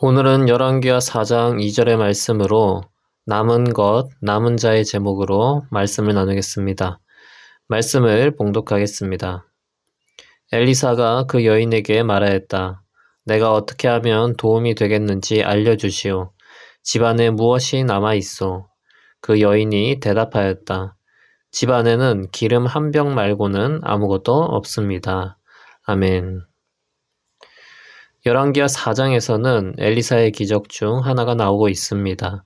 오늘은 열왕기하 4장 2절의 말씀으로 남은 것, 남은 자의 제목으로 말씀을 나누겠습니다. 말씀을 봉독하겠습니다. 엘리사가 그 여인에게 말하였다. 내가 어떻게 하면 도움이 되겠는지 알려주시오. 집안에 무엇이 남아있소? 그 여인이 대답하였다. 집안에는 기름 한 병 말고는 아무것도 없습니다. 아멘. 열왕기하 4장에서는 엘리사의 기적 중 하나가 나오고 있습니다.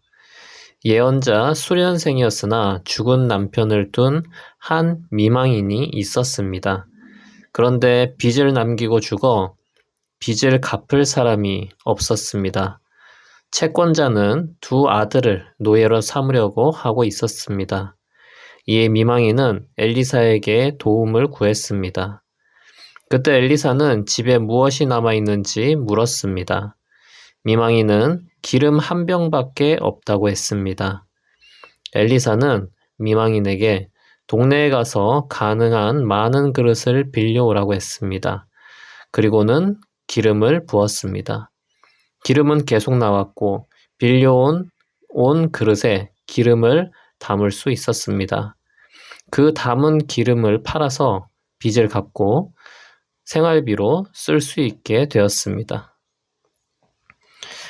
예언자 수련생이었으나 죽은 남편을 둔 한 미망인이 있었습니다. 그런데 빚을 남기고 죽어 빚을 갚을 사람이 없었습니다. 채권자는 두 아들을 노예로 삼으려고 하고 있었습니다. 이에 미망인은 엘리사에게 도움을 구했습니다. 그때 엘리사는 집에 무엇이 남아있는지 물었습니다. 미망인은 기름 한 병밖에 없다고 했습니다. 엘리사는 미망인에게 동네에 가서 가능한 많은 그릇을 빌려오라고 했습니다. 그리고는 기름을 부었습니다. 기름은 계속 나왔고 빌려온 그릇에 기름을 담을 수 있었습니다. 그 담은 기름을 팔아서 빚을 갚고 생활비로 쓸 수 있게 되었습니다.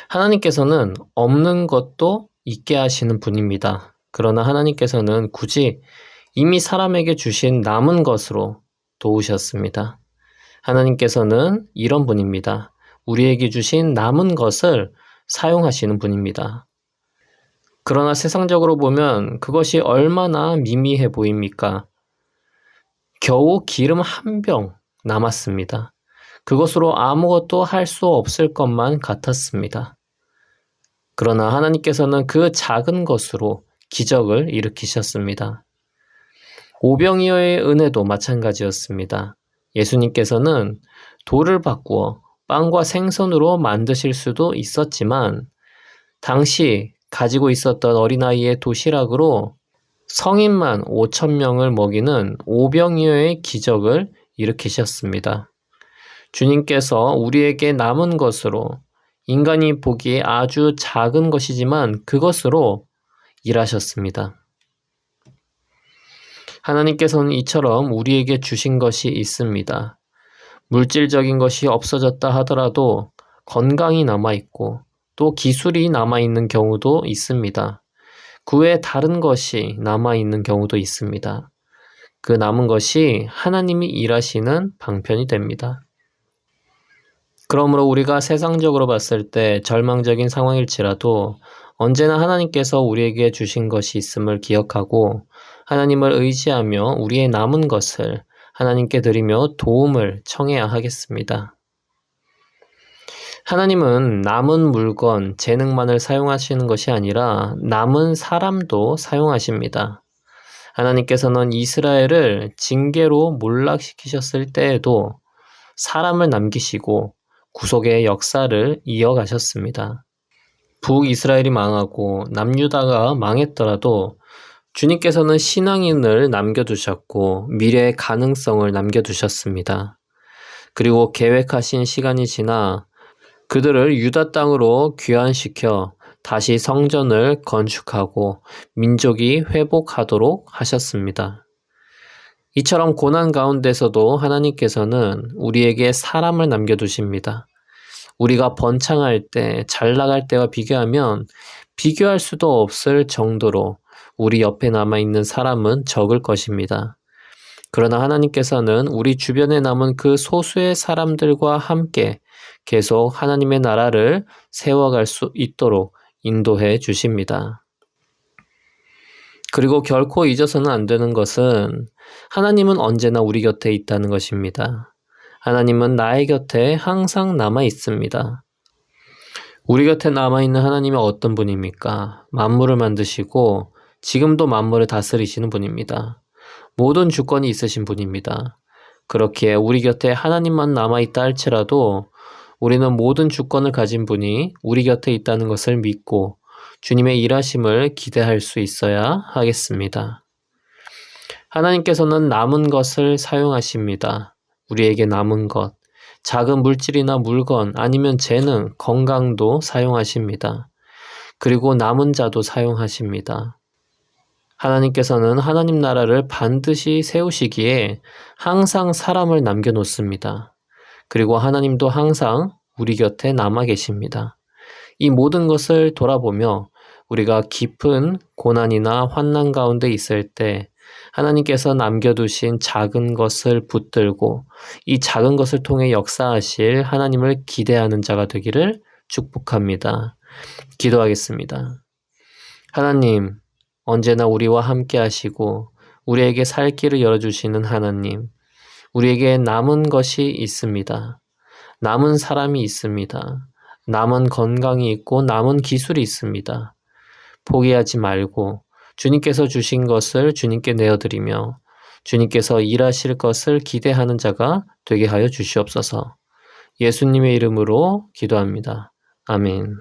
하나님께서는 없는 것도 있게 하시는 분입니다. 그러나 하나님께서는 굳이 이미 사람에게 주신 남은 것으로 도우셨습니다. 하나님께서는 이런 분입니다. 우리에게 주신 남은 것을 사용하시는 분입니다. 그러나 세상적으로 보면 그것이 얼마나 미미해 보입니까? 겨우 기름 한 병 남았습니다. 그것으로 아무것도 할 수 없을 것만 같았습니다. 그러나 하나님께서는 그 작은 것으로 기적을 일으키셨습니다. 오병이어의 은혜도 마찬가지였습니다. 예수님께서는 돌을 바꾸어 빵과 생선으로 만드실 수도 있었지만 당시 가지고 있었던 어린아이의 도시락으로 성인만 5,000명을 먹이는 오병이어의 기적을 일으키셨습니다. 주님께서 우리에게 남은 것으로 인간이 보기에 아주 작은 것이지만 그것으로 일하셨습니다. 하나님께서는 이처럼 우리에게 주신 것이 있습니다. 물질적인 것이 없어졌다 하더라도 건강이 남아있고 또 기술이 남아있는 경우도 있습니다. 그 외에 다른 것이 남아있는 경우도 있습니다. 그 남은 것이 하나님이 일하시는 방편이 됩니다. 그러므로 우리가 세상적으로 봤을 때 절망적인 상황일지라도 언제나 하나님께서 우리에게 주신 것이 있음을 기억하고 하나님을 의지하며 우리의 남은 것을 하나님께 드리며 도움을 청해야 하겠습니다. 하나님은 남은 물건, 재능만을 사용하시는 것이 아니라 남은 사람도 사용하십니다. 하나님께서는 이스라엘을 징계로 몰락시키셨을 때에도 사람을 남기시고 구속의 역사를 이어가셨습니다. 북이스라엘이 망하고 남유다가 망했더라도 주님께서는 신앙인을 남겨두셨고 미래의 가능성을 남겨두셨습니다. 그리고 계획하신 시간이 지나 그들을 유다 땅으로 귀환시켜 다시 성전을 건축하고 민족이 회복하도록 하셨습니다. 이처럼 고난 가운데서도 하나님께서는 우리에게 사람을 남겨두십니다. 우리가 번창할 때, 잘 나갈 때와 비교하면 비교할 수도 없을 정도로 우리 옆에 남아있는 사람은 적을 것입니다. 그러나 하나님께서는 우리 주변에 남은 그 소수의 사람들과 함께 계속 하나님의 나라를 세워갈 수 있도록 인도해 주십니다. 그리고 결코 잊어서는 안 되는 것은 하나님은 언제나 우리 곁에 있다는 것입니다. 하나님은 나의 곁에 항상 남아 있습니다. 우리 곁에 남아있는 하나님이 어떤 분입니까? 만물을 만드시고 지금도 만물을 다스리시는 분입니다. 모든 주권이 있으신 분입니다. 그렇기에 우리 곁에 하나님만 남아있다 할지라도 우리는 모든 주권을 가진 분이 우리 곁에 있다는 것을 믿고 주님의 일하심을 기대할 수 있어야 하겠습니다. 하나님께서는 남은 것을 사용하십니다. 우리에게 남은 것, 작은 물질이나 물건 아니면 재능, 건강도 사용하십니다. 그리고 남은 자도 사용하십니다. 하나님께서는 하나님 나라를 반드시 세우시기에 항상 사람을 남겨놓습니다. 그리고 하나님도 항상 우리 곁에 남아 계십니다. 이 모든 것을 돌아보며 우리가 깊은 고난이나 환난 가운데 있을 때 하나님께서 남겨두신 작은 것을 붙들고 이 작은 것을 통해 역사하실 하나님을 기대하는 자가 되기를 축복합니다. 기도하겠습니다. 하나님, 언제나 우리와 함께 하시고 우리에게 살 길을 열어주시는 하나님, 우리에게 남은 것이 있습니다. 남은 사람이 있습니다. 남은 건강이 있고 남은 기술이 있습니다. 포기하지 말고 주님께서 주신 것을 주님께 내어드리며 주님께서 일하실 것을 기대하는 자가 되게 하여 주시옵소서. 예수님의 이름으로 기도합니다. 아멘.